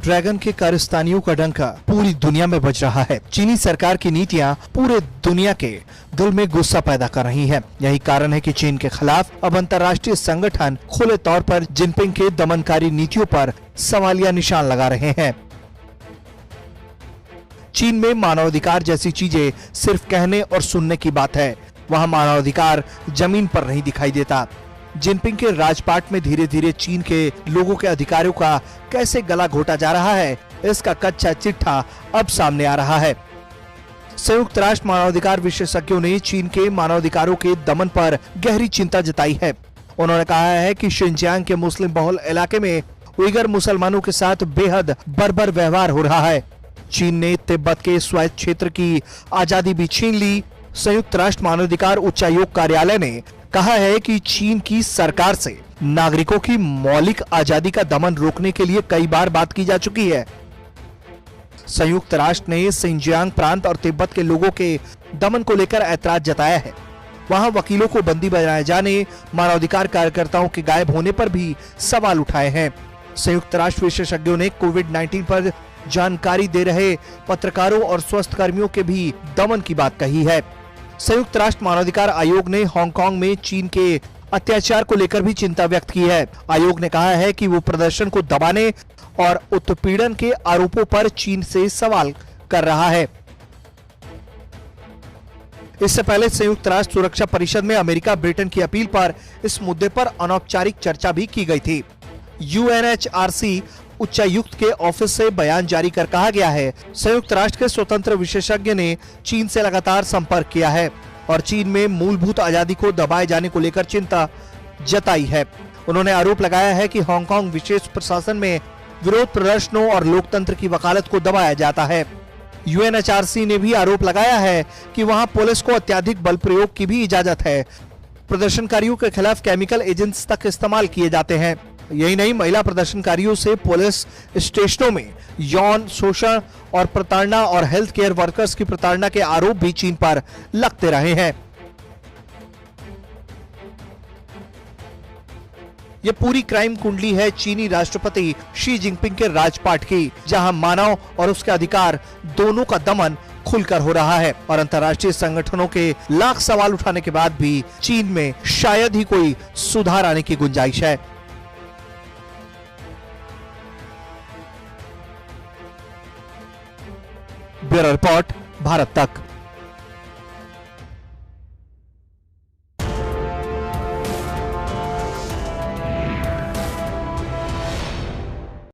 Dragon के कारस्तानियों का डंका पूरी दुनिया में बज रहा है। चीनी सरकार की नीतियां पूरे दुनिया के दिल में गुस्सा पैदा कर रही है। यही कारण है कि चीन के खिलाफ अब अंतर्राष्ट्रीय संगठन खुले तौर पर जिनपिंग के दमनकारी नीतियों पर सवालिया निशान लगा रहे हैं। चीन में मानवाधिकार जैसी चीजें सिर्फ कहने और सुनने की बात है, वहाँ मानवाधिकार जमीन पर नहीं दिखाई देता। जिनपिंग के राजपाट में धीरे धीरे चीन के लोगों के अधिकारों का कैसे गला घोटा जा रहा है, इसका कच्चा चिट्ठा अब सामने आ रहा है। संयुक्त राष्ट्र मानवाधिकार विशेषज्ञों ने चीन के मानवाधिकारों के दमन पर गहरी चिंता जताई है। उन्होंने कहा है कि शिनजियांग के मुस्लिम बहुल इलाके में उइगर मुसलमानों के साथ बेहद बर्बर व्यवहार हो रहा है। चीन ने तिब्बत के स्वायत्त क्षेत्र की आजादी भी छीन ली। संयुक्त राष्ट्र मानवाधिकार उच्चायोग कार्यालय ने कहा है कि चीन की सरकार से नागरिकों की मौलिक आजादी का दमन रोकने के लिए कई बार बात की जा चुकी है। संयुक्त राष्ट्र ने शिनजियांग प्रांत और तिब्बत के लोगों के दमन को लेकर ऐतराज जताया है। वहां वकीलों को बंदी बनाए जाने, मानवाधिकार कार्यकर्ताओं के गायब होने पर भी सवाल उठाए हैं। संयुक्त राष्ट्र विशेषज्ञों ने कोविड-19 पर जानकारी दे रहे पत्रकारों और स्वास्थ्य कर्मियों के भी दमन की बात कही है। संयुक्त राष्ट्र मानवाधिकार आयोग ने हांगकांग में चीन के अत्याचार को लेकर भी चिंता व्यक्त की है। आयोग ने कहा है कि वो प्रदर्शन को दबाने और उत्पीड़न के आरोपों पर चीन से सवाल कर रहा है। इससे पहले संयुक्त राष्ट्र सुरक्षा परिषद में अमेरिका ब्रिटेन की अपील पर इस मुद्दे पर अनौपचारिक चर्चा भी की गई थी। यूएनएचआरसी उच्चायुक्त के ऑफिस से बयान जारी कर कहा गया है, संयुक्त राष्ट्र के स्वतंत्र विशेषज्ञ ने चीन से लगातार संपर्क किया है और चीन में मूलभूत आजादी को दबाए जाने को लेकर चिंता जताई है। उन्होंने आरोप लगाया है कि हांगकांग विशेष प्रशासन में विरोध प्रदर्शनों और लोकतंत्र की वकालत को दबाया जाता है। यूएनएचआरसी ने भी आरोप लगाया है कि वहां पुलिस को अत्यधिक बल प्रयोग की भी इजाजत है। प्रदर्शनकारियों के खिलाफ केमिकल एजेंट्स तक इस्तेमाल किए जाते हैं। यही नहीं, महिला प्रदर्शनकारियों से पुलिस स्टेशनों में यौन शोषण और प्रताड़ना और हेल्थ केयर वर्कर्स की प्रताड़ना के आरोप भी चीन पर लगते रहे हैं। ये पूरी क्राइम कुंडली है चीनी राष्ट्रपति शी जिनपिंग के राजपाट की, जहां मानव और उसके अधिकार दोनों का दमन खुलकर हो रहा है और अंतर्राष्ट्रीय संगठनों के लाख सवाल उठाने के बाद भी चीन में शायद ही कोई सुधार आने की गुंजाइश है। ब्यूरो रिपोर्ट, भारत तक।